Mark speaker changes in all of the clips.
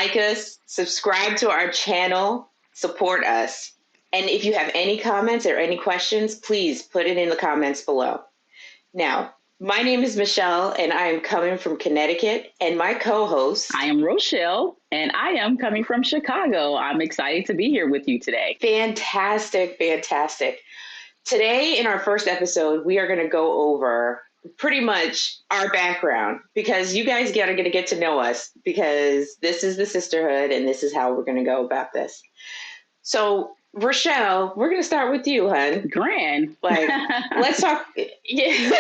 Speaker 1: like us, subscribe to our channel, support us. And if you have any comments or any questions, please put it in the comments below. Now, my name is Michelle, and I am coming from Connecticut, and my co-host...
Speaker 2: I am Rochelle, and I am coming from Chicago. I'm excited to be here with you today.
Speaker 1: Fantastic, fantastic. Today, in our first episode, we are going to go over pretty much our background, because you guys got to get to know us, because this is the Sisterhood, and this is how we're going to go about this. So, Rochelle, we're going to start with you, hun.
Speaker 2: Grand.
Speaker 1: Like, let's talk. Yeah.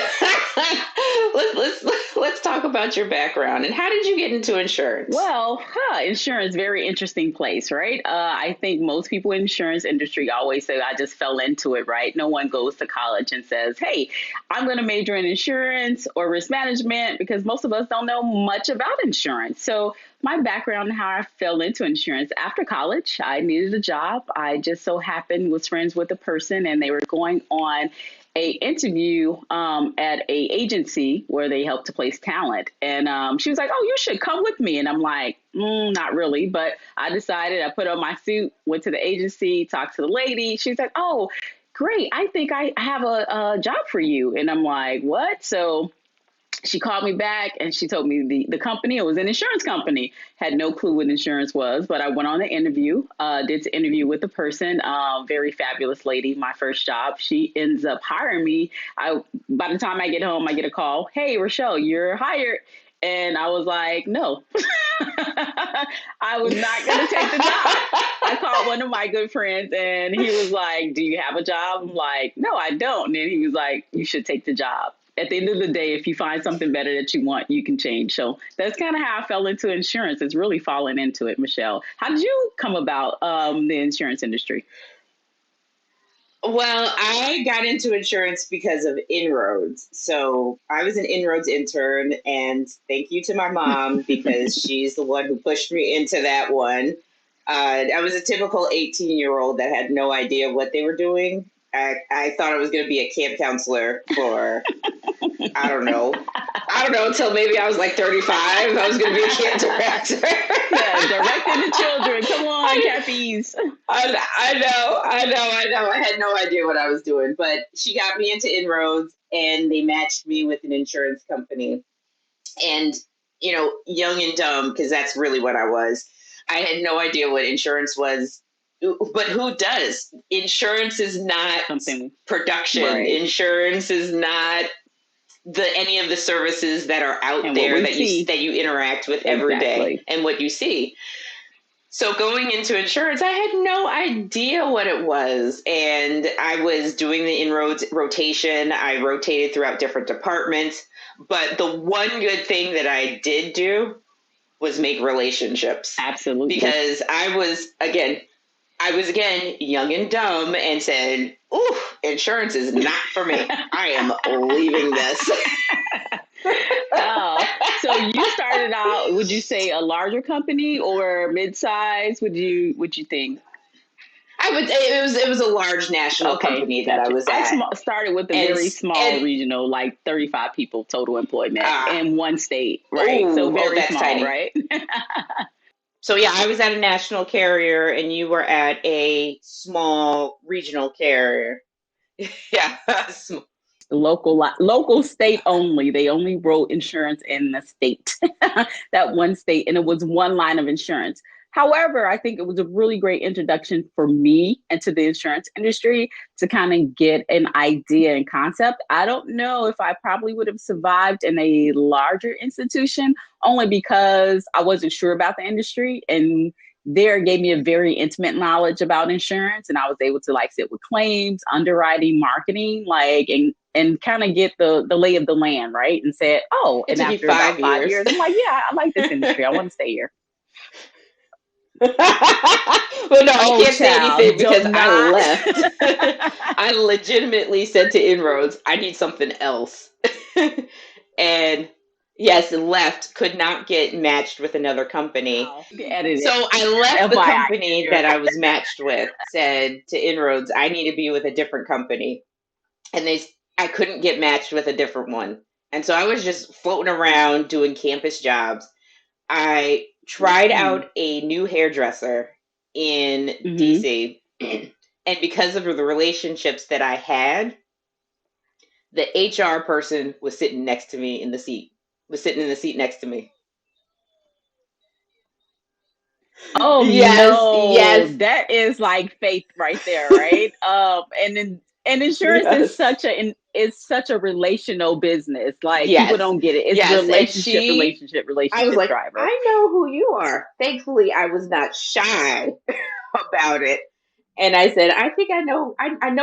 Speaker 1: let's talk about your background and how did you get into insurance?
Speaker 2: Well, insurance, very interesting place, right? I think most people in insurance industry always say, I just fell into it, right? No one goes to college and says, hey, I'm going to major in insurance or risk management, because most of us don't know much about insurance. So my background and how I fell into insurance: after college, I needed a job. I just so happened was friends with a person, and they were going on a interview at a agency where they help to place talent. And she was like, oh, you should come with me. And I'm like, not really. But I decided, I put on my suit, went to the agency, talked to the lady. She's like, oh, great. I think I have a job for you. And I'm like, what? So she called me back and she told me the company, it was an insurance company, had no clue what insurance was, but I went on the interview, did the interview with the person, very fabulous lady, my first job. She ends up hiring me. By the time I get home, I get a call. Hey, Rochelle, you're hired. And I was like, no, I was not going to take the job. I called one of my good friends and he was like, do you have a job? I'm like, no, I don't. And then he was like, you should take the job. At the end of the day, if you find something better that you want, you can change. So that's kind of how I fell into insurance. It's really fallen into it. Michelle, how did you come about the insurance industry?
Speaker 1: Well, I got into insurance because of inroads. So I was an inroads intern, and thank you to my mom, because she's the one who pushed me into that one. I was a typical 18-year-old that had no idea what they were doing. I thought I was going to be a camp counselor for, I don't know, until maybe I was like 35. I was going to be a camp director.
Speaker 2: Yeah, directing the children. Come on, cappies.
Speaker 1: I know. I had no idea what I was doing, but she got me into inroads, and they matched me with an insurance company. And, you know, young and dumb, because that's really what I was. I had no idea what insurance was. But who does? Insurance is not something production. Right. Insurance is not any of the services that are out there that you interact with every day and what you see. So going into insurance, I had no idea what it was. And I was doing the inroads rotation. I rotated throughout different departments. But the one good thing that I did do was make relationships.
Speaker 2: Absolutely.
Speaker 1: Because I was, again, young and dumb, and said, ooh, insurance is not for me. I am leaving this.
Speaker 2: Oh, so you started out, would you say a larger company or mid-size? Would you think?
Speaker 1: It was a large national company that I was at.
Speaker 2: I started with a very small regional, like 35 people total employment in one state, right?
Speaker 1: Ooh,
Speaker 2: so very small,
Speaker 1: tiny.
Speaker 2: Right?
Speaker 1: So yeah, I was at a national carrier and you were at a small regional carrier. Yeah.
Speaker 2: Local state only. They only wrote insurance in the state, that one state, and it was one line of insurance. However, I think it was a really great introduction for me into the insurance industry to kind of get an idea and concept. I don't know if I probably would have survived in a larger institution, only because I wasn't sure about the industry, and there gave me a very intimate knowledge about insurance, and I was able to like sit with claims, underwriting, marketing, and kind of get the lay of the land, right? And said, oh, and after about 5 years, I'm like, yeah, I like this industry. I want to stay here.
Speaker 1: Well, no, I can't say anything because I left. I legitimately said to inroads, I need something else. And yes, left, could not get matched with another company. Wow. So I left the company that I was matched with, said to inroads, I need to be with a different company. And I couldn't get matched with a different one. And so I was just floating around doing campus jobs. I tried
Speaker 2: Mm.
Speaker 1: out a new hairdresser in
Speaker 2: Mm-hmm.
Speaker 1: DC. And because of the relationships that I had, the HR person was sitting next to me in the seat, was sitting in the seat next to me.
Speaker 2: Oh
Speaker 1: Yes, yes,
Speaker 2: no, that is like faith right there, right? And insurance is
Speaker 1: yes,
Speaker 2: such a relational business. Like people
Speaker 1: yes,
Speaker 2: don't get it. It's
Speaker 1: yes. And
Speaker 2: relationship,
Speaker 1: she,
Speaker 2: relationship,
Speaker 1: I was
Speaker 2: relationship
Speaker 1: like,
Speaker 2: driver.
Speaker 1: I know who you are. Thankfully, I was not shy about it. And I said, I think I know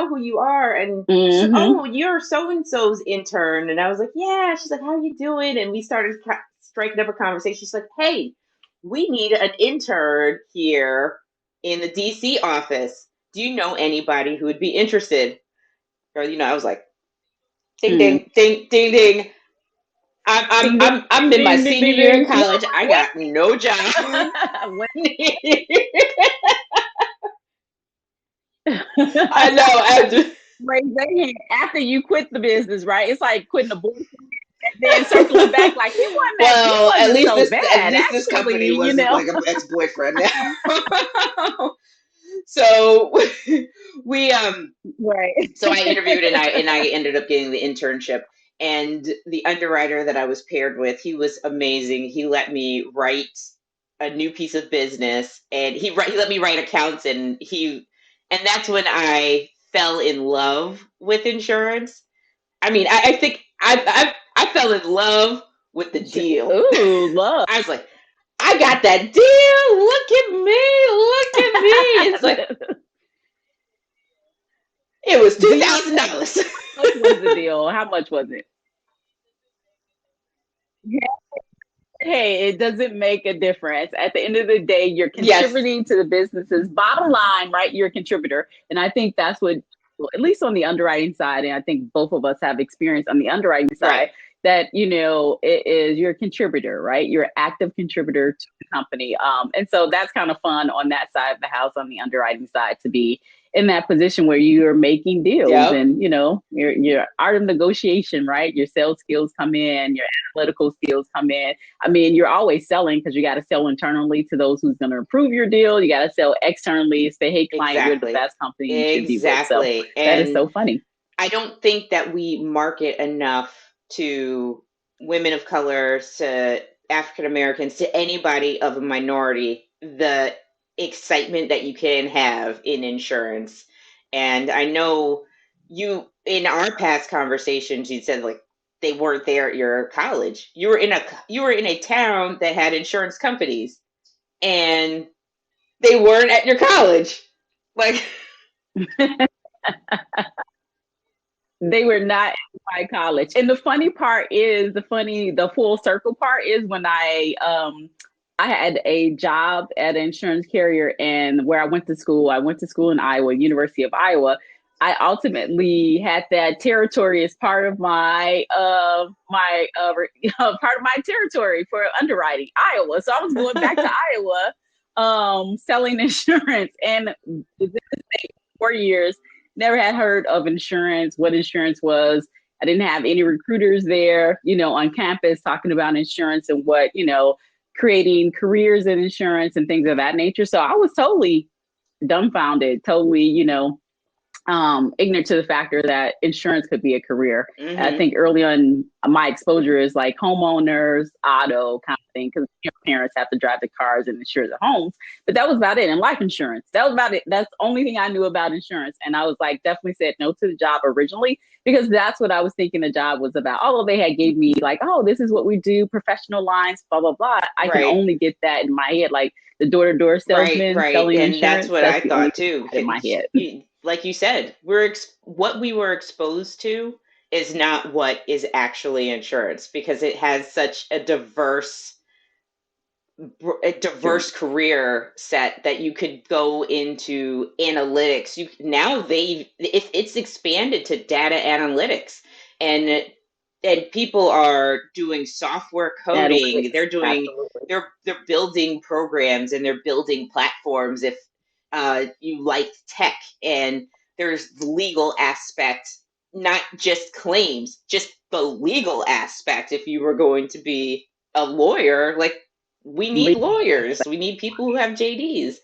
Speaker 1: who you are. And she's like,
Speaker 2: Mm-hmm.
Speaker 1: oh, you're so and so's intern. And I was like, yeah. She's like, how you doing? And we started striking up a conversation. She's like, hey, we need an intern here in the DC office. Do you know anybody who would be interested? Or, I was like, ding,
Speaker 2: Mm.
Speaker 1: ding, ding, ding, ding.
Speaker 2: Ding ding
Speaker 1: I'm
Speaker 2: ding
Speaker 1: in my
Speaker 2: ding ding
Speaker 1: senior
Speaker 2: ding
Speaker 1: year of
Speaker 2: ding. No,
Speaker 1: college. I got no job.
Speaker 2: wait.
Speaker 1: I know. I just,
Speaker 2: Raise their hand after you quit the business, right? It's like quitting a boyfriend and then circling back like you
Speaker 1: well,
Speaker 2: wasn't so
Speaker 1: at
Speaker 2: bad
Speaker 1: least this company
Speaker 2: actually, you
Speaker 1: wasn't
Speaker 2: know.
Speaker 1: like an ex boyfriend now. So we
Speaker 2: Right.
Speaker 1: so I interviewed and I ended up getting the internship. And the underwriter that I was paired with, he was amazing. He let me write a new piece of business, and he let me write accounts, and that's when I fell in love with insurance. I mean, I think I fell in love with the deal.
Speaker 2: Ooh, love.
Speaker 1: I was like, I got that deal. Look at me. Look at me. It's like it was
Speaker 2: Do you
Speaker 1: $2,000.
Speaker 2: how much was the deal? How much was it? Hey, it doesn't make a difference. At the end of the day, you're
Speaker 1: Yes.
Speaker 2: contributing to the business's bottom line, right? You're a contributor. And I think that's what, well, at least on the underwriting side, and I think both of us have experience on the underwriting
Speaker 1: Right.
Speaker 2: side, that, it is you're a contributor, right? You're an active contributor to the company. And so that's kind of fun on that side of the house, on the underwriting side, to be in that position where you're making deals
Speaker 1: Yep.
Speaker 2: and your art of negotiation, right? Your sales skills come in, your analytical skills come in. I mean, you're always selling because you got to sell internally to those who's going to approve your deal. You got to sell externally, say, hey, client, we're the
Speaker 1: Exactly.
Speaker 2: best company you should be with. So
Speaker 1: Exactly.
Speaker 2: that is
Speaker 1: And
Speaker 2: so funny.
Speaker 1: I don't think that we market enough to women of color, to African Americans, to anybody of a minority, the excitement that you can have in insurance. And I know you, in our past conversations, you said like they weren't there at your college. You were in a town that had insurance companies, and they weren't at your college. Like,
Speaker 2: They were not in my college. And the full circle part is when I had a job at an insurance carrier, and where I went to school in Iowa, University of Iowa. I ultimately had that territory as part of part of my territory for underwriting, Iowa. So I was going back to Iowa, selling insurance, and within 4 years, never had heard of insurance, what insurance was. I didn't have any recruiters there, on campus talking about insurance and creating careers in insurance and things of that nature. So I was totally dumbfounded, totally, ignorant to the factor that insurance could be a career. I
Speaker 1: mm-hmm.
Speaker 2: think early on, my exposure is like homeowners, auto kind of thing, because parents have to drive the cars and insure the homes. But that was about it. And life insurance, that was about it. That's the only thing I knew about insurance. And I was like, definitely said no to the job originally, because that's what I was thinking the job was about. Although they had gave me like, oh, this is what we do, professional lines, blah, blah, blah. I can
Speaker 1: Right.
Speaker 2: only get that in my head. Like the door to door
Speaker 1: Right,
Speaker 2: salesman
Speaker 1: right.
Speaker 2: selling
Speaker 1: And that's
Speaker 2: insurance,
Speaker 1: what
Speaker 2: that's
Speaker 1: I
Speaker 2: the only
Speaker 1: thought
Speaker 2: thing
Speaker 1: too.
Speaker 2: I had in my head.
Speaker 1: Like you said, what we were exposed to is not what is actually insurance, because it has such a
Speaker 2: True.
Speaker 1: diverse career set that you could go into analytics. It's expanded to data analytics, and people are doing software coding.
Speaker 2: Analytics, absolutely.
Speaker 1: They're building programs, and they're building platforms. If you like tech, and there's the legal aspect, not just claims, just the legal aspect. If you were going to be a lawyer, like we need
Speaker 2: Le-
Speaker 1: lawyers. We need people who have JDs.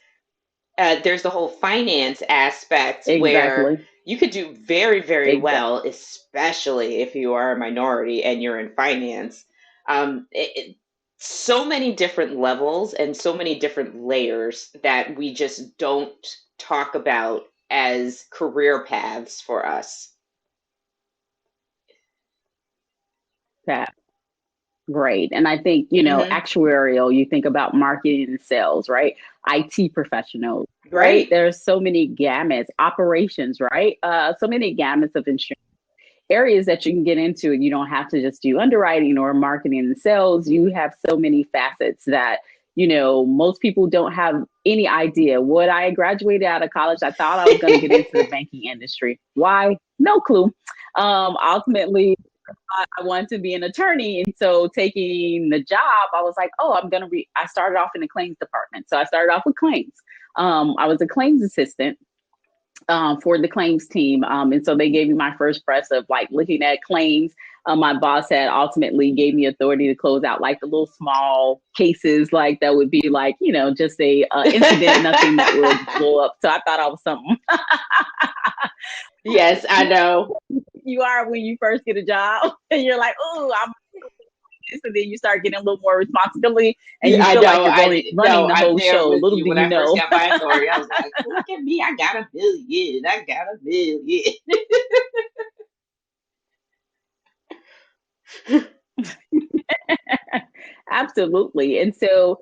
Speaker 1: There's the whole finance aspect where
Speaker 2: Exactly.
Speaker 1: you could do very, very
Speaker 2: Exactly.
Speaker 1: well, especially if you are a minority and you're in finance. So many different levels and so many different layers that we just don't talk about as career paths for us.
Speaker 2: That great. And I think,
Speaker 1: Hmm.
Speaker 2: actuarial, you think about marketing and sales, right? IT professionals, right?
Speaker 1: Right.
Speaker 2: There's so many gamuts, operations, right? So many gamuts of insurance areas that you can get into. You don't have to just do underwriting or marketing and sales. You have so many facets that, most people don't have any idea. What I graduated out of college, I thought I was going to get into the banking industry. Why? No clue. Ultimately, I wanted to be an attorney. And so taking the job, I was like, oh, I started off in the claims department. So I started off with claims. I was a claims assistant for the claims team. And so they gave me my first press of like looking at claims. My boss had ultimately gave me authority to close out like the little small cases, like that would be like, just a incident, nothing that would blow up. So I thought I was something.
Speaker 1: Yes, I know.
Speaker 2: You are when you first get a job and you're like, oh, I'm this, and then you start getting a little more responsibility and
Speaker 1: Yeah,
Speaker 2: you
Speaker 1: I
Speaker 2: feel like
Speaker 1: know.
Speaker 2: you're
Speaker 1: I
Speaker 2: running
Speaker 1: no,
Speaker 2: the
Speaker 1: I'm
Speaker 2: whole
Speaker 1: there
Speaker 2: show.
Speaker 1: with
Speaker 2: Little
Speaker 1: you.
Speaker 2: do
Speaker 1: When
Speaker 2: you
Speaker 1: I first
Speaker 2: know.
Speaker 1: got my authority, I was like, "Look at me! I got a million. I got a million."
Speaker 2: Absolutely. And so,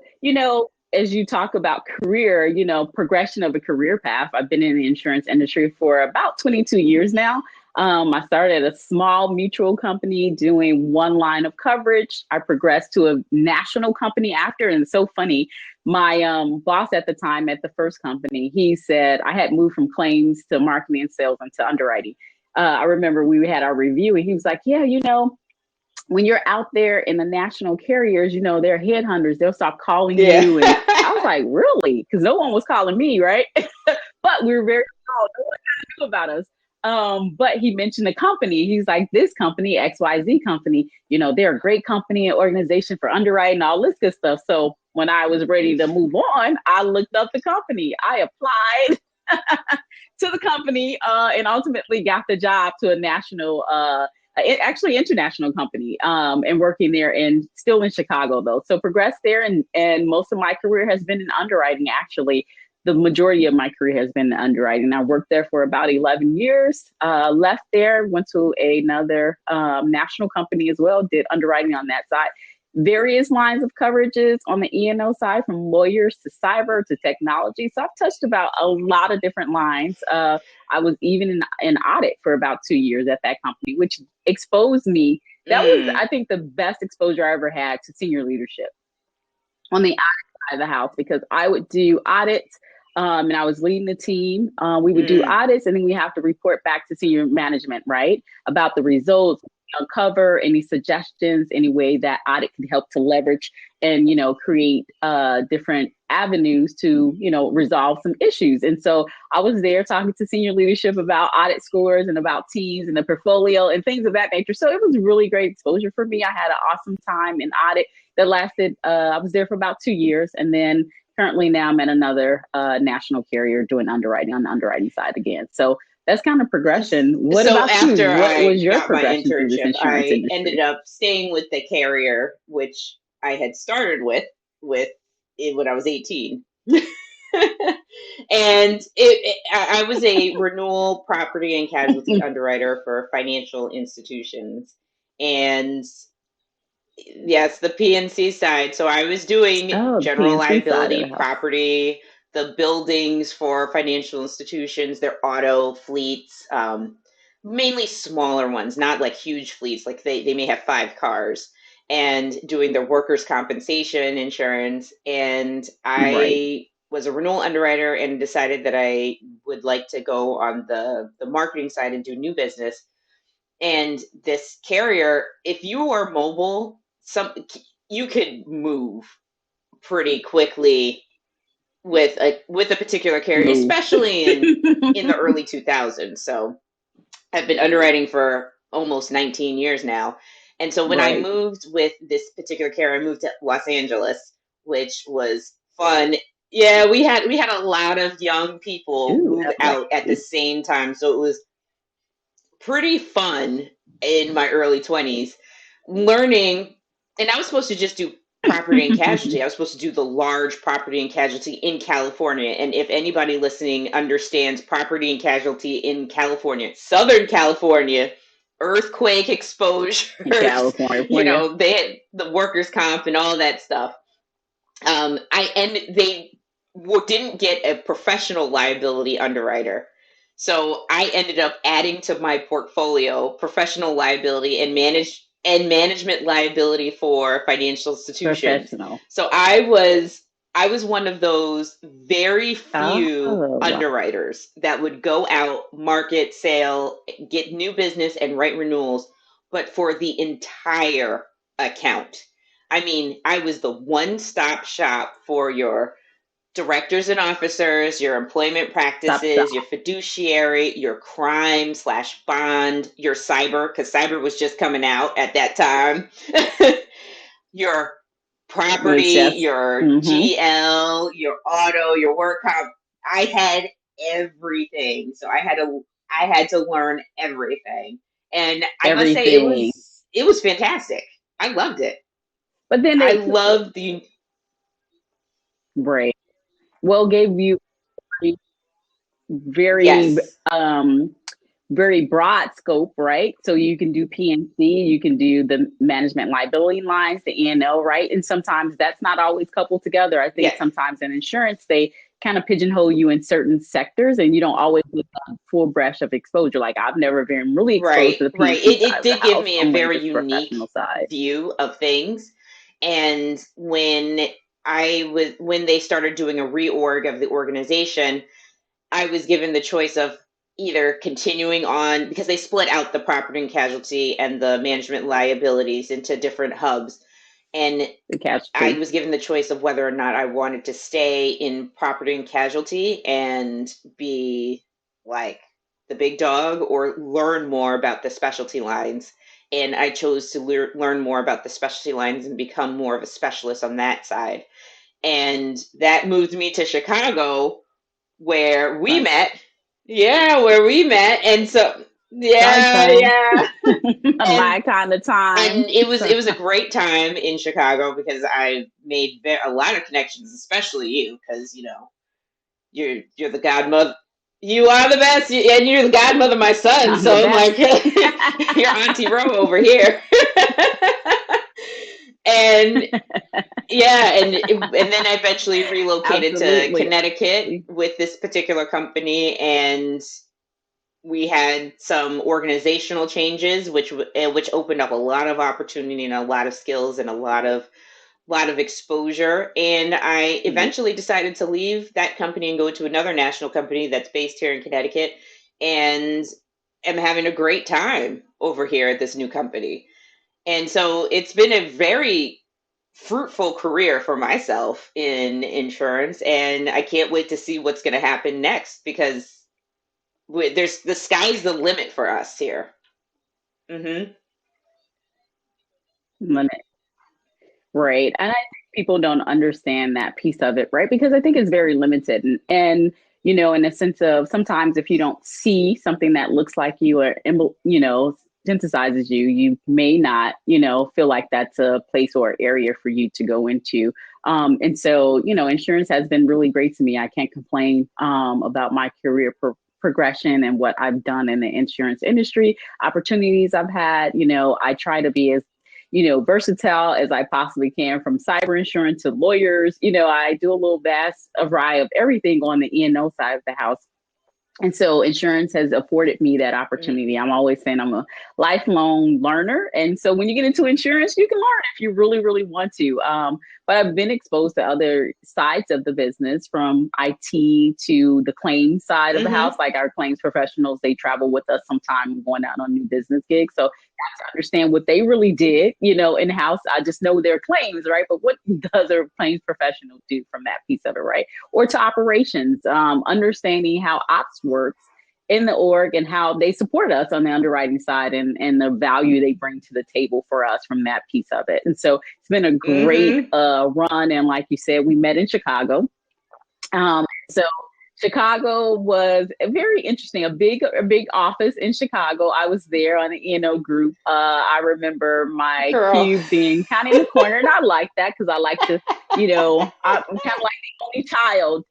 Speaker 2: as you talk about career, progression of a career path, I've been in the insurance industry for about 22 years now. I started at a small mutual company doing one line of coverage. I progressed to a national company after. And it's so funny. My boss at the time at the first company, he said I had moved from claims to marketing and sales and to underwriting. I remember we had our review and he was like, yeah, when you're out there in the national carriers, they're headhunters. They'll stop calling
Speaker 1: Yeah.
Speaker 2: you. And I was like, really? Because no one was calling me, right? But we were very small. No one knew about us. But he mentioned the company. He's like, this company, XYZ company, they're a great company and organization for underwriting, all this good stuff. So when I was ready to move on, I looked up the company. I applied to the company and ultimately got the job to a national actually international company and working there and still in Chicago though. So progressed there and most of my career has been in underwriting actually. The majority of my career has been in underwriting. I worked there for about 11 years, left there, went to another national company as well, did underwriting on that side. Various lines of coverages on the E&O side, from lawyers to cyber to technology. So I've touched about a lot of different lines. I was even in audit for about 2 years at that company, which exposed me. That was,
Speaker 1: Mm.
Speaker 2: I think, the best exposure I ever had to senior leadership on the audit side of the house because I would do audits and I was leading the team. We would do
Speaker 1: Mm.
Speaker 2: audits and then we have to report back to senior management, right? About the results, uncover any suggestions, any way that audit can help to leverage and, create different avenues to, resolve some issues. And so I was there talking to senior leadership about audit scores and about teams and the portfolio and things of that nature. So it was really great exposure for me. I had an awesome time in audit that lasted, I was there for about 2 years. And then currently now I'm at another national carrier doing underwriting on the underwriting side again. So that's kind of progression. What
Speaker 1: So
Speaker 2: about you?
Speaker 1: after
Speaker 2: What
Speaker 1: I
Speaker 2: was your
Speaker 1: got my
Speaker 2: progression through this
Speaker 1: internship,
Speaker 2: insurance
Speaker 1: I ended
Speaker 2: industry?
Speaker 1: up staying with the carrier, which I had started with when I was 18. And I was a renewal property and casualty underwriter for financial institutions. And yes, the PNC side. So I was doing
Speaker 2: Oh, the
Speaker 1: general
Speaker 2: PNC side of
Speaker 1: liability,
Speaker 2: the house.
Speaker 1: property, the buildings for financial institutions, their auto fleets, mainly smaller ones, not like huge fleets. Like they may have 5 cars, and doing their workers' compensation insurance. And
Speaker 2: Right.
Speaker 1: I was a renewal underwriter and decided that I would like to go on the marketing side and do new business. And this carrier, if you are mobile, you could move pretty quickly with a particular carrier,
Speaker 2: Move.
Speaker 1: especially in the early 2000s. So I've been underwriting for almost 19 years now. And so when I
Speaker 2: Right.
Speaker 1: moved with this particular carrier, I moved to Los Angeles. which was fun. Yeah, we had a lot of young people
Speaker 2: Ooh,
Speaker 1: move
Speaker 2: LA.
Speaker 1: out at the same time, so it was pretty fun in my early 20s learning. And I was supposed to just do property and casualty. I was supposed to do the large property and casualty in California. And if anybody listening understands property and casualty in California, Southern California, earthquake
Speaker 2: In
Speaker 1: exposures,
Speaker 2: California.
Speaker 1: they had the workers' comp and all that stuff. They didn't get a professional liability underwriter. So I ended up adding to my portfolio professional liability and management liability for financial institutions.
Speaker 2: Professional.
Speaker 1: So I was one of those very few
Speaker 2: Oh, wow.
Speaker 1: underwriters that would go out, market, sale, get new business and write renewals, but for the entire account. I mean, I was the one stop shop for your directors and officers, your employment
Speaker 2: Stop,
Speaker 1: practices, your
Speaker 2: stop.
Speaker 1: fiduciary, your crime slash bond, your cyber, because cyber was just coming out at that time, your
Speaker 2: It's
Speaker 1: property,
Speaker 2: just,
Speaker 1: your
Speaker 2: mm-hmm,
Speaker 1: GL, your auto, your work comp. I had everything. So I had to learn everything. And I must say it
Speaker 2: everything.
Speaker 1: was it was fantastic. I loved it.
Speaker 2: But then
Speaker 1: I
Speaker 2: they,
Speaker 1: loved the
Speaker 2: right. Well, gave you very,
Speaker 1: yes.
Speaker 2: um, very broad scope, right? So you can do PNC, you can do the management liability lines, the E&O, right? And sometimes that's not always coupled together. I think
Speaker 1: Yes.
Speaker 2: sometimes in insurance, they kind of pigeonhole you in certain sectors and you don't always get a full brush of exposure. Like I've never been really exposed
Speaker 1: Right,
Speaker 2: to the
Speaker 1: right.
Speaker 2: PNC
Speaker 1: It
Speaker 2: side of the
Speaker 1: did give
Speaker 2: house,
Speaker 1: me a
Speaker 2: only
Speaker 1: very
Speaker 2: just the professional
Speaker 1: unique
Speaker 2: side.
Speaker 1: view of things. And when they started doing a reorg of the organization, I was given the choice of either continuing on because they split out the property and casualty and the management liabilities into different hubs. And
Speaker 2: The
Speaker 1: I
Speaker 2: casualty.
Speaker 1: was given the choice of whether or not I wanted to stay in property and casualty and be like the big dog or learn more about the specialty lines. And I chose to learn more about the specialty lines and become more of a specialist on that side. And that moved me to Chicago where we
Speaker 2: Right.
Speaker 1: met. Yeah, where we met. And so, yeah,
Speaker 2: Lifetime.
Speaker 1: yeah.
Speaker 2: A
Speaker 1: And
Speaker 2: lifetime of time.
Speaker 1: and it was a great time in Chicago because I made a lot of connections, especially you, because you're the godmother. You are the best, and you're the godmother of my son.
Speaker 2: I'm the
Speaker 1: So I'm
Speaker 2: best.
Speaker 1: like, you're Auntie Ro over here. And yeah, and then I eventually relocated to
Speaker 2: Absolutely.
Speaker 1: Connecticut with this particular company, and we had some organizational changes, which opened up a lot of opportunity and a lot of skills and a lot of exposure. And I eventually decided to leave that company and go to another national company that's based here in Connecticut, and am having a great time over here at this new company. And so it's been a very fruitful career for myself in insurance, and I can't wait to see what's going to happen next because there's the sky's the limit for us here. Hmm.
Speaker 2: Limit. Right. And I think people don't understand that piece of it, right? Because I think it's very limited. In a sense of sometimes if you don't see something that looks like you or, synthesizes you, you may not, feel like that's a place or area for you to go into. And so, insurance has been really great to me. I can't complain about my career progression and what I've done in the insurance industry, opportunities I've had. I try to be as versatile as I possibly can from cyber insurance to lawyers. I do a little vast array of everything on the E&O side of the house. And so insurance has afforded me that opportunity. I'm always saying I'm a lifelong learner. And so when you get into insurance, you can learn if you really, really want to. But I've been exposed to other sides of the business from IT to the claims side of the house.
Speaker 1: Hmm.
Speaker 2: Like our claims professionals, they travel with us sometime going out on new business gigs. So to understand what they really did, in house. I just know their claims, right? But what does a claims professional do from that piece of it, right? Or to operations, understanding how ops works in the org and how they support us on the underwriting side and the value they bring to the table for us from that piece of it. And so it's been a great
Speaker 1: Mm-hmm.
Speaker 2: run. And like you said, we met in Chicago. So Chicago was very interesting. A big office in Chicago. I was there on the ENO group. I remember my
Speaker 1: Girl.
Speaker 2: cube being kind of in the corner, and I like that because I like to, I'm kind of like the only child.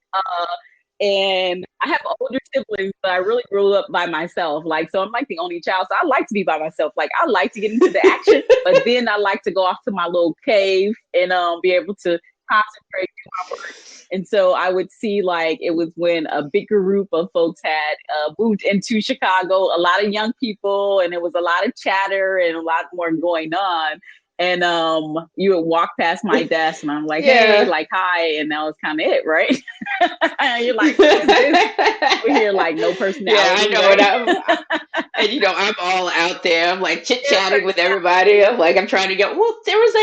Speaker 2: And I have older siblings, but I really grew up by myself. Like, so I'm like the only child. So I like to be by myself. Like, I like to get into the action, but then I like to go off to my little cave and be able to concentrate. And so I would see like it was when a bigger group of folks had moved into Chicago, a lot of young people, and it was a lot of chatter and a lot more going on. And you would walk past my desk, and I'm like, "Hey,
Speaker 1: Yeah.
Speaker 2: like, hi," and that was kind of it, right? You're like, "Who is this?" We're here, like, no
Speaker 1: Yeah, I
Speaker 2: personality,
Speaker 1: know. And
Speaker 2: right?
Speaker 1: I'm all out there. I'm like chit
Speaker 2: Yeah,
Speaker 1: chatting with everybody. I'm trying to get. Well, there was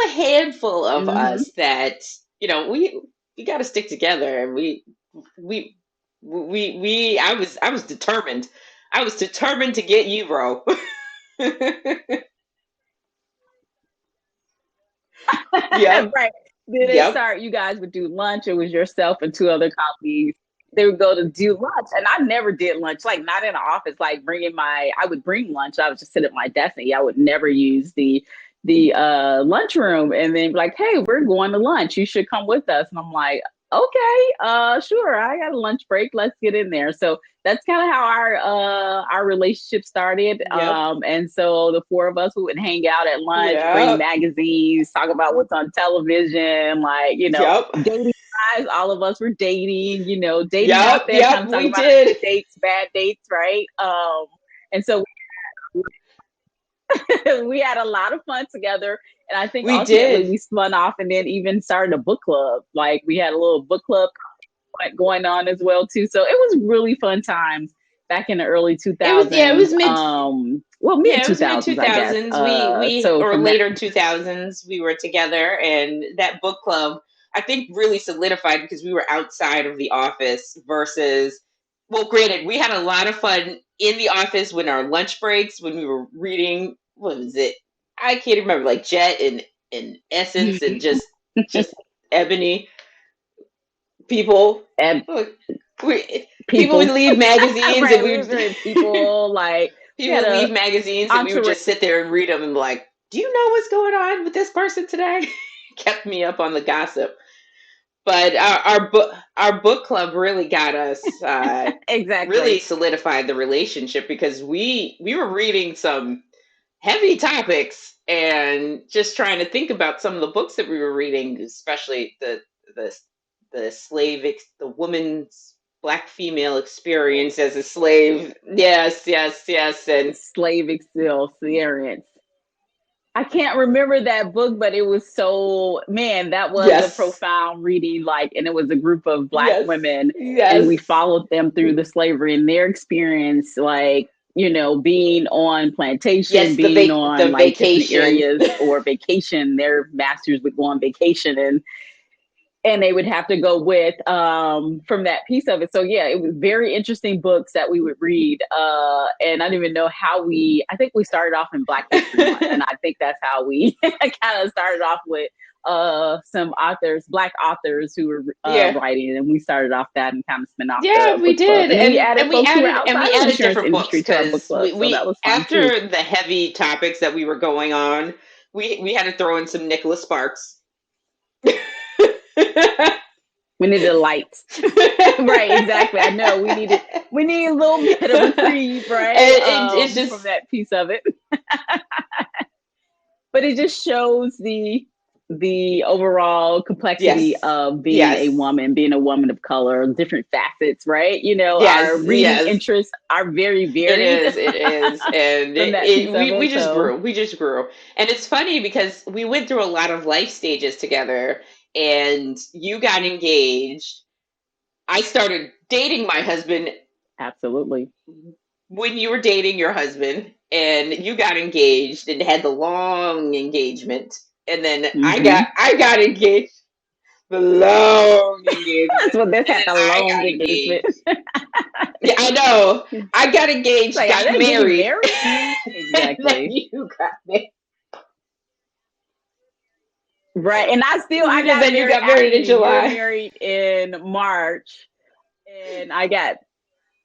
Speaker 1: a handful of
Speaker 2: mm-hmm.
Speaker 1: us that we got to stick together, and we I was determined. I was determined to get you, bro. Yep.
Speaker 2: Right. Then it
Speaker 1: Yep.
Speaker 2: start. You guys would do lunch. It was yourself and two other colleagues. They would go to do lunch, and I never did lunch. Like not in the office. Like I would bring lunch. I would just sit at my desk, and I would never use the lunchroom. And then like, hey, we're going to lunch. You should come with us. And I'm like, okay, sure. I got a lunch break. Let's get in there. So that's kind of how our relationship started.
Speaker 1: Yep.
Speaker 2: And so the four of us would hang out at lunch, bring
Speaker 1: Yep.
Speaker 2: magazines, talk about what's on television, like
Speaker 1: Yep.
Speaker 2: dating lives. All of us were dating, dating out
Speaker 1: Yep.
Speaker 2: there, kind
Speaker 1: Yep.
Speaker 2: of talking
Speaker 1: We
Speaker 2: about
Speaker 1: did.
Speaker 2: good dates, bad dates, right? And so we had a lot of fun together. And I think
Speaker 1: We
Speaker 2: ultimately
Speaker 1: did.
Speaker 2: we spun off and then even started a book club. Like we had a little book club going on as well too. So it was really fun times back in the early
Speaker 1: It was
Speaker 2: 2000s.
Speaker 1: mid.
Speaker 2: Well, mid
Speaker 1: Yeah, it was mid
Speaker 2: 2000s, I guess.
Speaker 1: 2000s. We
Speaker 2: So
Speaker 1: or
Speaker 2: from that,
Speaker 1: later 2000s we were together, and that book club I think really solidified because we were outside of the office versus, well, granted, we had a lot of fun in the office when our lunch breaks, when we were reading, what was it? I can't remember, like Jet and Essence and just Ebony people.
Speaker 2: and
Speaker 1: People would
Speaker 2: people,
Speaker 1: leave magazines and
Speaker 2: right?
Speaker 1: we
Speaker 2: We
Speaker 1: would
Speaker 2: were people like we
Speaker 1: people
Speaker 2: had
Speaker 1: would
Speaker 2: a
Speaker 1: leave magazines and we would
Speaker 2: entourage.
Speaker 1: just sit there and read them and be like, do you know what's going on with this person today? Kept me up on the gossip. But our book club really got us really
Speaker 2: Exactly.
Speaker 1: solidified the relationship because we were reading some heavy topics and just trying to think about some of the books that we were reading, especially the the woman's black female experience as a slave. Yes, yes, yes, and
Speaker 2: Slave experience. I can't remember that book, but it was so, man, that was a
Speaker 1: yes,
Speaker 2: profound reading. Like, and it was a group of Black
Speaker 1: yes,
Speaker 2: women, and we
Speaker 1: yes,
Speaker 2: followed them through the slavery and their experience, like, being on plantation,
Speaker 1: yes. The
Speaker 2: being on
Speaker 1: the
Speaker 2: like different
Speaker 1: vacation.
Speaker 2: areas or vacation. Their masters would go on vacation, and they would have to go with from that piece of it. So yeah, it was very interesting books that we would read. And I don't even know how I think we started off in Black History Month, and I think that's how we kind of started off with some authors, Black authors who were
Speaker 1: Yeah.
Speaker 2: writing, and we started off that and kind of spin off
Speaker 1: Yeah,
Speaker 2: the
Speaker 1: we
Speaker 2: book club.
Speaker 1: did,
Speaker 2: And we
Speaker 1: and
Speaker 2: added
Speaker 1: and we
Speaker 2: folks who were
Speaker 1: added and
Speaker 2: outside
Speaker 1: we
Speaker 2: of the
Speaker 1: added
Speaker 2: insurance
Speaker 1: different books
Speaker 2: industry to our book
Speaker 1: because
Speaker 2: club. So that
Speaker 1: we
Speaker 2: was fun too.
Speaker 1: after the heavy topics that we were going on, we had to throw in some Nicholas Sparks.
Speaker 2: We needed lights. Right, exactly. I know we need a little bit of reprieve, right?
Speaker 1: It's
Speaker 2: From
Speaker 1: just
Speaker 2: that piece of it. But it just shows the overall complexity
Speaker 1: yes,
Speaker 2: of
Speaker 1: yes,
Speaker 2: being a woman of color, different facets, right?
Speaker 1: yes,
Speaker 2: Our reading
Speaker 1: yes.
Speaker 2: interests are very
Speaker 1: It
Speaker 2: varied
Speaker 1: is, it is, and
Speaker 2: from that piece of
Speaker 1: we
Speaker 2: it.
Speaker 1: just
Speaker 2: So
Speaker 1: grew, and it's funny because we went through a lot of life stages together, and you got engaged. I started dating my husband
Speaker 2: absolutely.
Speaker 1: when you were dating your husband, and you got engaged and had the long engagement, and then
Speaker 2: Hmm.
Speaker 1: I got engaged. The long
Speaker 2: That's
Speaker 1: engagement.
Speaker 2: what this
Speaker 1: And
Speaker 2: had
Speaker 1: then
Speaker 2: the
Speaker 1: I
Speaker 2: long
Speaker 1: got
Speaker 2: engagement.
Speaker 1: engaged. Yeah, I know. I got engaged,
Speaker 2: Like, are
Speaker 1: got
Speaker 2: they getting
Speaker 1: married,
Speaker 2: married?
Speaker 1: and then
Speaker 2: Exactly.
Speaker 1: you got married.
Speaker 2: Right. And I
Speaker 1: And
Speaker 2: got
Speaker 1: then you
Speaker 2: married
Speaker 1: got married
Speaker 2: after
Speaker 1: in
Speaker 2: you. You were
Speaker 1: July.
Speaker 2: married in March, and I got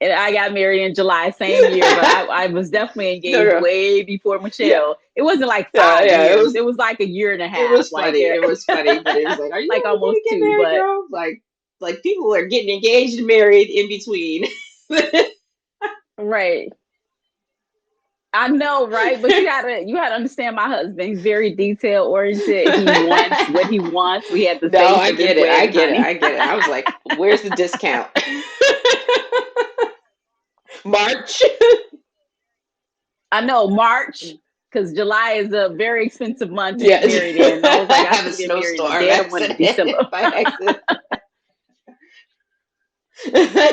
Speaker 2: married in July, same year, but I was definitely
Speaker 1: No,
Speaker 2: engaged
Speaker 1: no.
Speaker 2: way before
Speaker 1: Yeah.
Speaker 2: Michelle. It wasn't like
Speaker 1: Yeah,
Speaker 2: five
Speaker 1: yeah.
Speaker 2: years. It was like a year and a
Speaker 1: It
Speaker 2: half,
Speaker 1: was funny. It was funny, but it was like, are you
Speaker 2: like
Speaker 1: ever
Speaker 2: almost
Speaker 1: gonna get
Speaker 2: two.
Speaker 1: married,
Speaker 2: But
Speaker 1: girl? Like people are getting engaged and married in between.
Speaker 2: right. I know, right? But you gotta understand my husband. He's very detail oriented. He wants what he wants. We had to
Speaker 1: No,
Speaker 2: say
Speaker 1: I
Speaker 2: for this
Speaker 1: get it. I
Speaker 2: wedding,
Speaker 1: get it.
Speaker 2: honey.
Speaker 1: I get it. I was like, where's the discount? March.
Speaker 2: I know March, because July is a very expensive month to get
Speaker 1: Yes.
Speaker 2: married in. I was like, I
Speaker 1: Have a
Speaker 2: should have been married in the
Speaker 1: snowstorm
Speaker 2: dead of winter,
Speaker 1: accident
Speaker 2: December.
Speaker 1: by accident.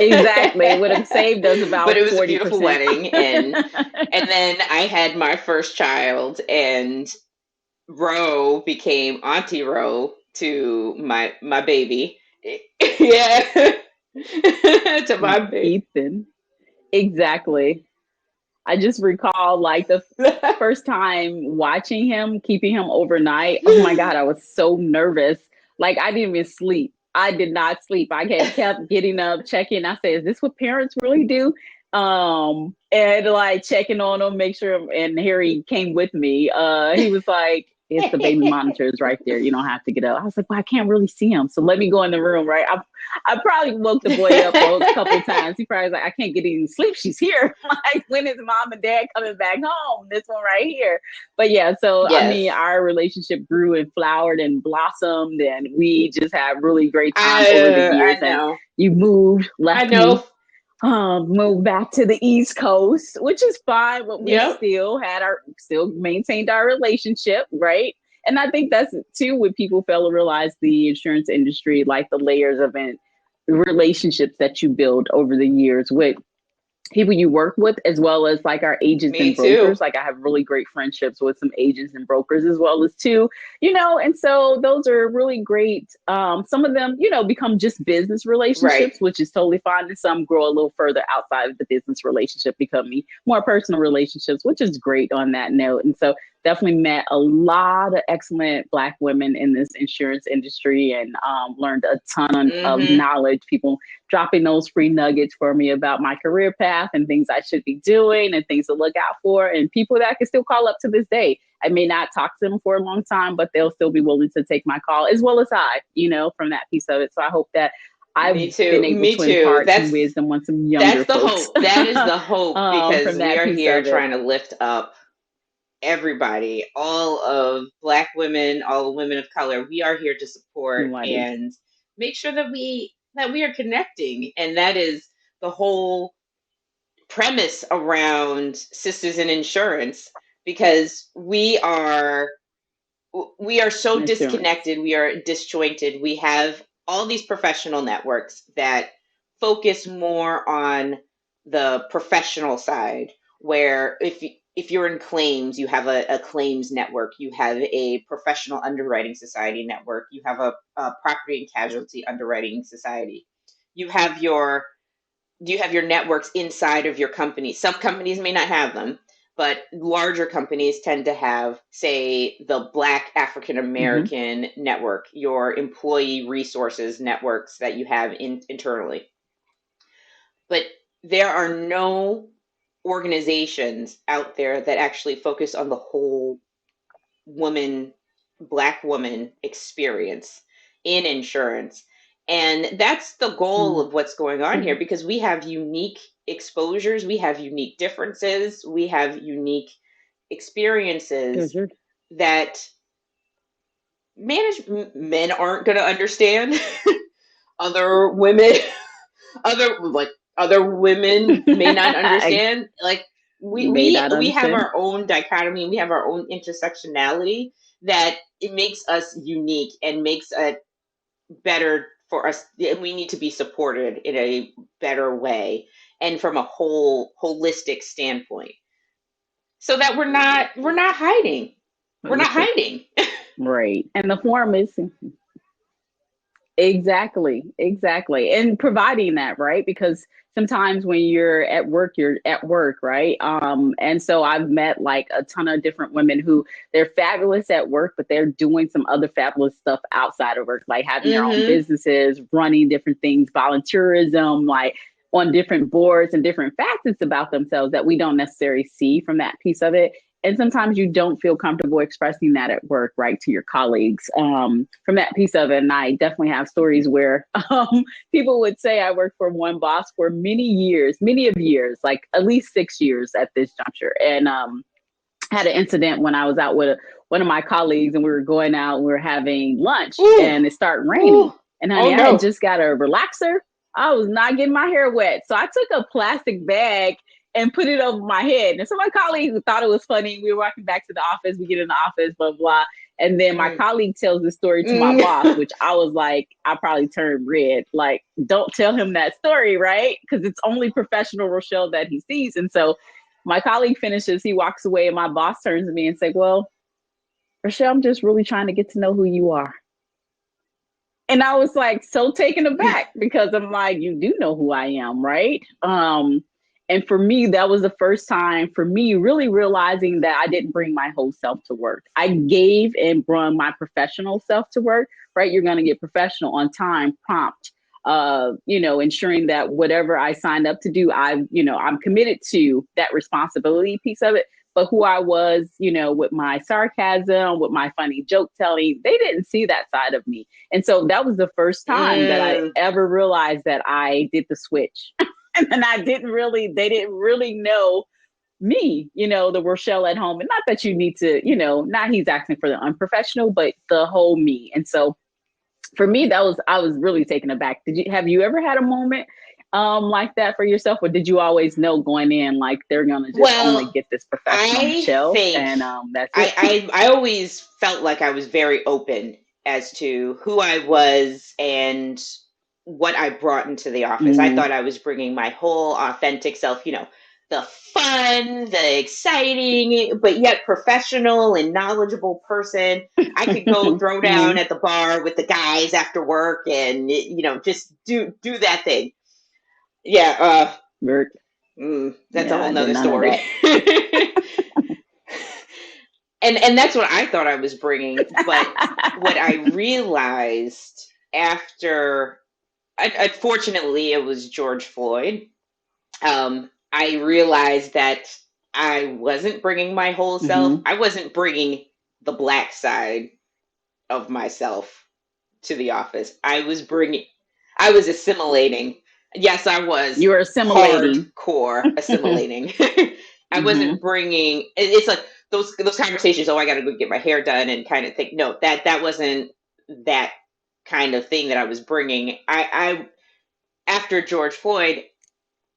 Speaker 2: Exactly. It would have saved us
Speaker 1: But it
Speaker 2: about
Speaker 1: was a beautiful
Speaker 2: 40%.
Speaker 1: wedding, and then I had my first child, and Ro became Auntie Ro to my baby. Yeah. To my baby.
Speaker 2: Ethan. Exactly. I just recall like the first time watching him, keeping him overnight. Oh my God, I was so nervous. Like I didn't even sleep. I did not sleep. I had kept getting up, checking. I said, "Is this what parents really do?" And like checking on him, make sure. And Harry came with me. He was like, "It's the baby monitors right there. You don't have to get up." I was like, "Well, I can't really see him, so let me go in the room." Right? I probably woke the boy up a couple times. He probably was like, "I can't get any sleep. She's here." Like, when is mom and dad coming back home? This one right here. But yeah, so I mean,
Speaker 1: Yes.
Speaker 2: our relationship grew and flowered and blossomed, and we just had really great time over the
Speaker 1: I
Speaker 2: years. And
Speaker 1: know.
Speaker 2: you moved,
Speaker 1: I
Speaker 2: left me,
Speaker 1: know.
Speaker 2: moved back to the East Coast, which is fine, but we
Speaker 1: Yep.
Speaker 2: still maintained our relationship, right? And I think that's too when people fail to realize the insurance industry, like the layers of relationships that you build over the years with people you work with, as well as like our agents
Speaker 1: Me
Speaker 2: and
Speaker 1: too.
Speaker 2: brokers. Like I have really great friendships with some agents and brokers as well as too, and so those are really great. Some of them, become just business
Speaker 1: Right.
Speaker 2: relationships, which is totally fine. And some grow a little further outside of the business relationship, becoming more personal relationships, which is great on that note. And so definitely met a lot of excellent Black women in this insurance industry, and learned a ton of
Speaker 1: Mm-hmm.
Speaker 2: knowledge. People dropping those free nuggets for me about my career path and things I should be doing and things to look out for, and people that I can still call up to this day. I may not talk to them for a long time, but they'll still be willing to take my call, as well as from that piece of it. So I hope that I've
Speaker 1: Me too.
Speaker 2: been able
Speaker 1: Me
Speaker 2: to
Speaker 1: too.
Speaker 2: impart some wisdom on some
Speaker 1: That's
Speaker 2: younger
Speaker 1: the
Speaker 2: folks
Speaker 1: hope. That is the hope,
Speaker 2: from
Speaker 1: because we
Speaker 2: that
Speaker 1: are
Speaker 2: piece
Speaker 1: here
Speaker 2: of it.
Speaker 1: trying to lift up everybody, all of Black women, all the women of color. We are here to support
Speaker 2: Alrighty.
Speaker 1: and make sure that we are connecting, and that is the whole premise around Sisters in Insurance, because we are so
Speaker 2: Insurance.
Speaker 1: disconnected, we are disjointed. We have all these professional networks that focus more on the professional side, where if you're in claims, you have a claims network, you have a professional underwriting society network, you have a property and casualty underwriting society. You have your you have your networks inside of your company. Some companies may not have them, but larger companies tend to have, say, the Black African
Speaker 2: Mm-hmm.
Speaker 1: American network, your employee resources networks that you have internally. But there are no organizations out there that actually focus on the whole woman, Black woman experience in insurance. And that's the goal of what's going on here,
Speaker 2: Mm-hmm.
Speaker 1: because we have unique exposures, we have unique differences, we have unique experiences that men aren't going to understand. Other women, other women may not
Speaker 2: I
Speaker 1: understand. Like we
Speaker 2: may
Speaker 1: we
Speaker 2: not
Speaker 1: we have
Speaker 2: understand.
Speaker 1: our own dichotomy, we have our own intersectionality, that it makes us unique and makes it better for us, and we need to be supported in a better way and from a holistic standpoint, so that we're not hiding. We're not
Speaker 2: Holistic.
Speaker 1: hiding.
Speaker 2: Right. And the form is Exactly, exactly. And providing that, right? Because sometimes when you're at work, right? And so I've met like a ton of different women who they're fabulous at work, but they're doing some other fabulous stuff outside of work, like having their own
Speaker 1: Mm-hmm.
Speaker 2: businesses, running different things, volunteerism, like on different boards and different facets about themselves that we don't necessarily see from that piece of it. And sometimes you don't feel comfortable expressing that at work, right, to your colleagues, from that piece of it. And I definitely have stories where people would say I worked for one boss for many of years, like at least 6 years at this juncture. And had an incident when I was out with one of my colleagues and we were going out and we were having lunch
Speaker 1: Ooh,
Speaker 2: and it started
Speaker 1: ooh,
Speaker 2: raining. And
Speaker 1: oh
Speaker 2: honey, I had
Speaker 1: no.
Speaker 2: just got a relaxer. I was not getting my hair wet. So I took a plastic bag and put it over my head. And so my colleague thought it was funny. We were walking back to the office. We get in the office, blah, blah. And then my
Speaker 1: Mm,
Speaker 2: colleague tells the story to my boss,
Speaker 1: mm.
Speaker 2: which I was like, I probably turned red. Like, don't tell him that story, right? Because it's only professional Rochelle that he sees. And so my colleague finishes, he walks away, and my boss turns to me and says, well, Rochelle, I'm just really trying to get to know who you are. And I was like so taken aback because I'm like, you do know who I am, right? And for me, that was the first time for me really realizing that I didn't bring my whole self to work. I gave and brought my professional self to work, right? You're going to get professional on time, prompt, ensuring that whatever I signed up to do, I'm committed to that responsibility piece of it. But who I was, with my sarcasm, with my funny joke telling, they didn't see that side of me. And so that was the first time that I
Speaker 1: Mm.
Speaker 2: ever realized that I did the switch. And they didn't really know me, the Rochelle at home. And not that you need to, not he's asking for the unprofessional, but the whole me. And so for me, I was really taken aback. Have you ever had a moment like that for yourself? Or did you always know going in, like they're going to just only
Speaker 1: Well,
Speaker 2: get this professional
Speaker 1: I
Speaker 2: Michelle
Speaker 1: think
Speaker 2: and that's it?
Speaker 1: I always felt like I was very open as to who I was and what I brought into the office. I
Speaker 2: Mm-hmm.
Speaker 1: thought I was bringing my whole authentic self, the fun, the exciting, but yet professional and knowledgeable person. I could go throw down
Speaker 2: Mm-hmm.
Speaker 1: at the bar with the guys after work and just do that thing. Yeah, that's a
Speaker 2: Yeah,
Speaker 1: whole
Speaker 2: I did
Speaker 1: nother
Speaker 2: none of
Speaker 1: story.
Speaker 2: that.
Speaker 1: And that's what I thought I was bringing. But what I realized after, unfortunately, it was George Floyd. I realized that I wasn't bringing my whole self.
Speaker 2: Mm-hmm.
Speaker 1: I wasn't bringing the black side of myself to the office. I was assimilating. Yes, I was
Speaker 2: You were assimilating.
Speaker 1: hardcore assimilating. I
Speaker 2: Mm-hmm.
Speaker 1: wasn't bringing. It's like those conversations. Oh, I got to go get my hair done and kind of think. No, that wasn't that kind of thing that I was bringing. I after George Floyd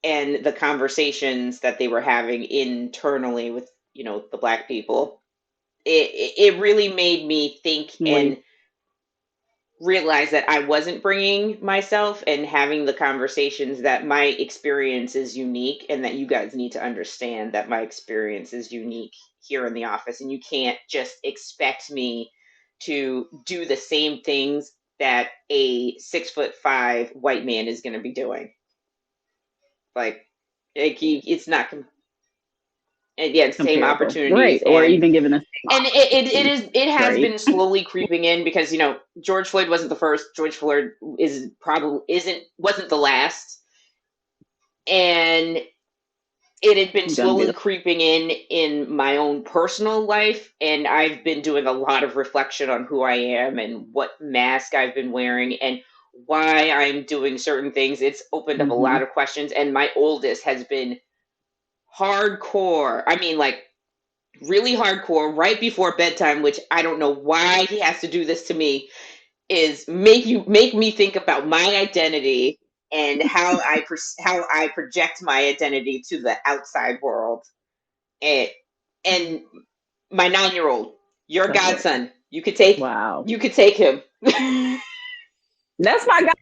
Speaker 1: and the conversations that they were having internally with the black people, it really made me think
Speaker 2: Wait.
Speaker 1: and realize that I wasn't bringing myself and having the conversations, that my experience is unique and that you guys need to understand that my experience is unique here in the office, and you can't just expect me to do the same things that a 6'5" white man is going to be doing. It's not and yeah, same
Speaker 2: Comparable, right?
Speaker 1: opportunities.
Speaker 2: Or
Speaker 1: And
Speaker 2: even given the same opportunities,
Speaker 1: it has
Speaker 2: right?
Speaker 1: been slowly creeping in, because George Floyd wasn't the first. George Floyd is probably isn't wasn't the last, and it had been
Speaker 2: Gonna be
Speaker 1: slowly
Speaker 2: the
Speaker 1: creeping in my own personal life, and I've been doing a lot of reflection on who I am and what mask I've been wearing and why I'm doing certain things. It's opened up a
Speaker 2: mm-hmm.
Speaker 1: lot of questions, and my oldest has been hardcore. I mean, like, really hardcore right before bedtime, which I don't know why he has to do this to me, is make me think about my identity and how I project my identity to the outside world. And and my 9-year old, your
Speaker 2: So
Speaker 1: godson,
Speaker 2: wow,
Speaker 1: you could take him.
Speaker 2: that's my guy,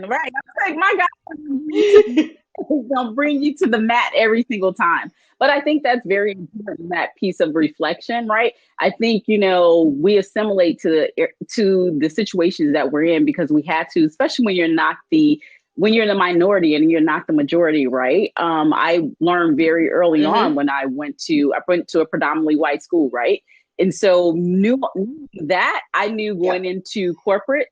Speaker 2: right? I take my guy me too. It's gonna bring you to the mat every single time. But I think that's very important, that piece of reflection, right? I think, we assimilate to the situations that we're in because we had to, especially when you're in the minority and you're not the majority, right? I learned very early on
Speaker 1: Mm-hmm.
Speaker 2: when I went to a predominantly white school, right? And so knew that I knew going
Speaker 1: Yep.
Speaker 2: into corporate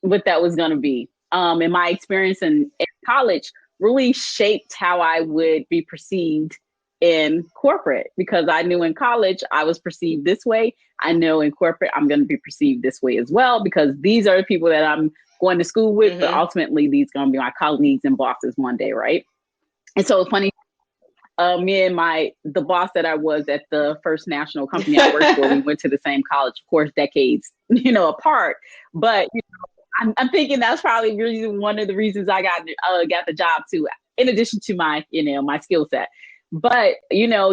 Speaker 2: what that was going to be. And my experience in college really shaped how I would be perceived in corporate because I knew in college I was perceived this way. I know in corporate I'm going to be perceived this way as well because these are the people that I'm going to school with, but
Speaker 1: Mm-hmm.
Speaker 2: ultimately these are going to be my colleagues and bosses one day, right? And so funny, me and the boss that I was at the first national company I worked for, we went to the same college, of course, decades, apart. But I'm thinking that's probably really one of the reasons I got the job too, in addition to my skill set. But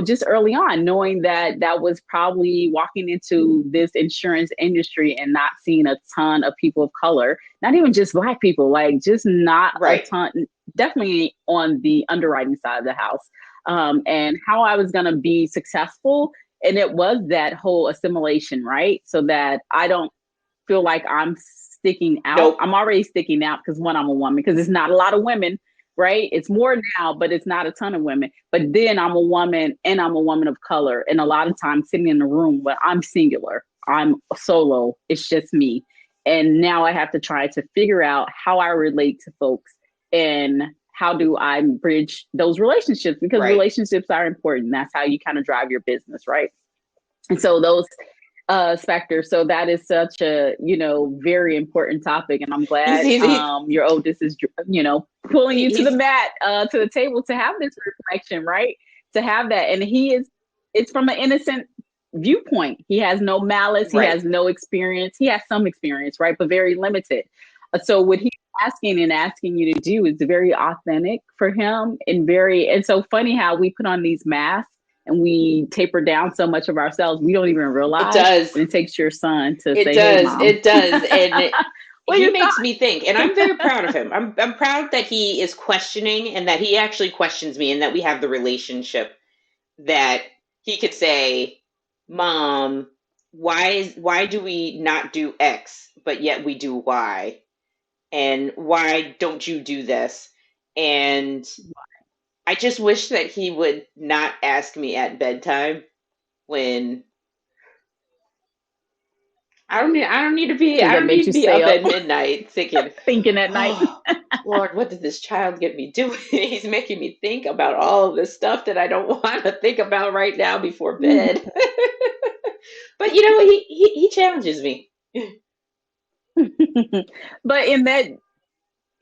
Speaker 2: just early on, knowing that that was probably walking into this insurance industry and not seeing a ton of people of color, not even just Black people, like just not a
Speaker 1: Right.
Speaker 2: ton, definitely on the underwriting side of the house, and how I was going to be successful. And it was that whole assimilation, right? So that I don't feel like I'm sticking out.
Speaker 1: Nope.
Speaker 2: I'm already sticking out because one, I'm a woman, because it's not a lot of women, right? It's more now, but it's not a ton of women. But then I'm a woman and I'm a woman of color. And a lot of times sitting in a room where I'm singular, I'm solo, it's just me. And now I have to try to figure out how I relate to folks and how do I bridge those relationships because
Speaker 1: Right.
Speaker 2: relationships are important. That's how you kind of drive your business, right? And so those specter. So that is such a very important topic, and I'm
Speaker 1: He's
Speaker 2: glad
Speaker 1: he's
Speaker 2: your oldest is pulling you to the
Speaker 1: he's
Speaker 2: mat, to the table to have this reflection, right? To have that, and it's from an innocent viewpoint. He has no malice. He
Speaker 1: right.
Speaker 2: has no experience. He has some experience, right, but very limited. So what he's asking you to do is very authentic for him and so funny how we put on these masks and we taper down so much of ourselves we don't even
Speaker 1: It
Speaker 2: realize.
Speaker 1: does.
Speaker 2: And it takes your son to
Speaker 1: It
Speaker 2: say, "Hey,
Speaker 1: does.
Speaker 2: mom,
Speaker 1: It does.
Speaker 2: what are
Speaker 1: He
Speaker 2: your
Speaker 1: makes me think, and I'm very
Speaker 2: thoughts?"
Speaker 1: proud of him. I'm proud that he is questioning and that he actually questions me and that we have the relationship that he could say, "Mom, why do we not do X, but yet we do Y? And why don't you do this?" And I just wish that he would not ask me at bedtime when
Speaker 2: Because
Speaker 1: I
Speaker 2: that
Speaker 1: don't need
Speaker 2: makes
Speaker 1: to
Speaker 2: you
Speaker 1: be
Speaker 2: stay
Speaker 1: up
Speaker 2: up
Speaker 1: at midnight thinking,
Speaker 2: thinking at night.
Speaker 1: "Oh, Lord, what did this child get me doing? He's making me think about all of this stuff that I don't want to think about right now before bed." But he challenges me.
Speaker 2: But in that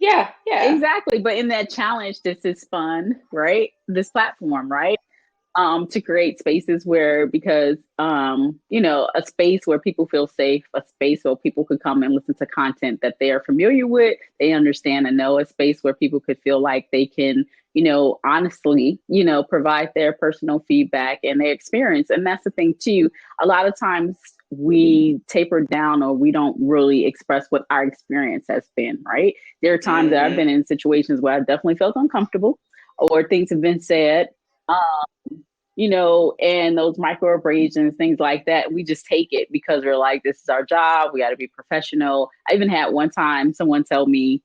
Speaker 1: Yeah, yeah.
Speaker 2: exactly, but in that challenge, this is fun, right? This platform, right? To create spaces where because a space where people feel safe, a space where people could come and listen to content that they are familiar with, they understand and know, a space where people could feel like they can honestly provide their personal feedback and their experience. And that's the thing too, a lot of times we taper down or we don't really express what our experience has been, right? There are times that I've
Speaker 1: Hmm.
Speaker 2: been in situations where I've definitely felt uncomfortable or things have been said, and those microabrasions, things like that. We just take it because we're like, this is our job. We got to be professional. I even had one time someone tell me,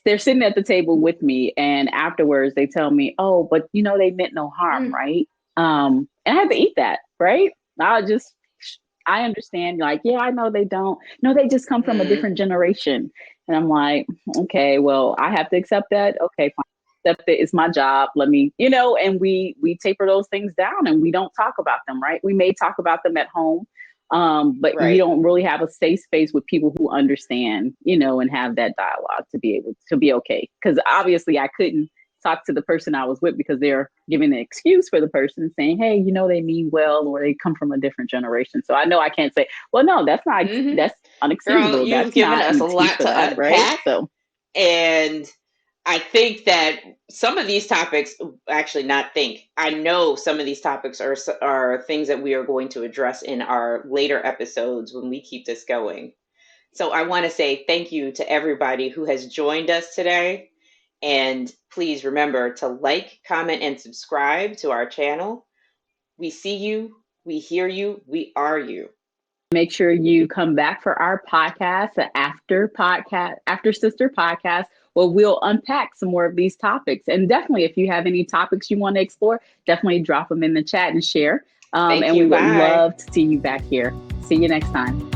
Speaker 2: they're sitting at the table with me, and afterwards they tell me, oh, but they meant no harm,
Speaker 1: Mm.
Speaker 2: right? And I had to eat that, right? I just, I understand, like, yeah, I know they don't. No, they just come from a
Speaker 1: Mm.
Speaker 2: different generation. And I'm like, okay, well, I have to accept that. Okay, accept it. It's my job. Let me, and we taper those things down and we don't talk about them, right? We may talk about them at home, but we
Speaker 1: Right.
Speaker 2: don't really have a safe space with people who understand, and have that dialogue to be able to be okay. Because obviously, I couldn't talk to the person I was with because they're giving an excuse for the person saying, hey, they mean well, or they come from a different generation. So I know I can't say, well, no,
Speaker 1: Hmm.
Speaker 2: that's
Speaker 1: Girl,
Speaker 2: unacceptable.
Speaker 1: you've
Speaker 2: That's
Speaker 1: given
Speaker 2: not
Speaker 1: us
Speaker 2: an
Speaker 1: a
Speaker 2: excuse
Speaker 1: lot
Speaker 2: for
Speaker 1: to
Speaker 2: that, right?
Speaker 1: unpack.
Speaker 2: So
Speaker 1: And I think that some of these topics, actually, not think, I know some of these topics are things that we are going to address in our later episodes when we keep this going. So I want to say thank you to everybody who has joined us today. And please remember to like, comment, and subscribe to our channel. We see you, we hear you, we are you.
Speaker 2: Make sure you come back for our podcast, the After Sister podcast, where we'll unpack some more of these topics. And definitely, if you have any topics you want to explore, definitely drop them in the chat and share.
Speaker 1: Thank
Speaker 2: And
Speaker 1: you.
Speaker 2: we would
Speaker 1: Bye.
Speaker 2: love to see you back here. See you next time.